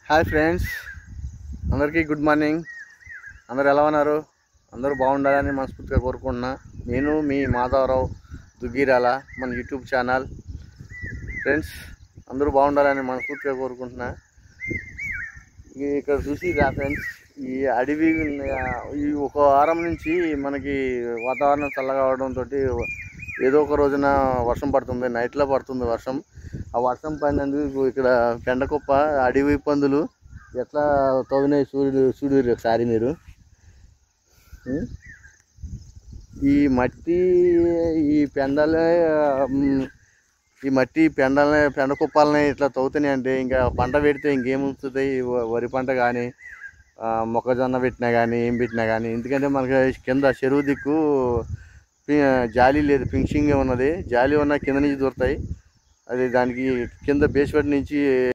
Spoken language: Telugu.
హాయ్ ఫ్రెండ్స్, అందరికీ గుడ్ మార్నింగ్. అందరు ఎలా ఉన్నారు? అందరూ బాగుండాలని మనస్ఫూర్తిగా కోరుకుంటున్నా. నేను మీ మాధవరావు దుగ్గిరాల, మన యూట్యూబ్ ఛానల్. ఫ్రెండ్స్, అందరూ బాగుండాలని మనస్ఫూర్తిగా కోరుకుంటున్నా. ఇక్కడ చూసి రా ఫ్రెండ్స్, ఈ అడవి ఈ ఒక వారం నుంచి మనకి వాతావరణం చల్లగా అవడంతో ఏదో ఒక రోజున వర్షం పడుతుంది, నైట్లో పడుతుంది వర్షం. ఆ వర్షం పడినందుకు ఇక్కడ పెండకుప్ప అడవి పందులు ఎట్లా తవ్వినాయి చూడు ఒకసారి మీరు. ఈ మట్టి ఈ పెండలే ఈ మట్టి పెండ కుప్పాలని ఇట్లా తవ్వుతున్నాయి అంటే ఇంకా పంట పెడితే ఇంకేమవుతుంది? వరి పంట కానీ మొక్కజొన్న పెట్టినా కానీ ఏం పెట్టినా కానీ. ఎందుకంటే మనకి కింద చెరువు దిక్కు జాలి లేదు, ఫినిషింగ్ ఉన్నది. జాలి ఉన్న కింద నుంచి దూరుతాయి. అది దానికి కింద బేస్మెంట్ నుంచి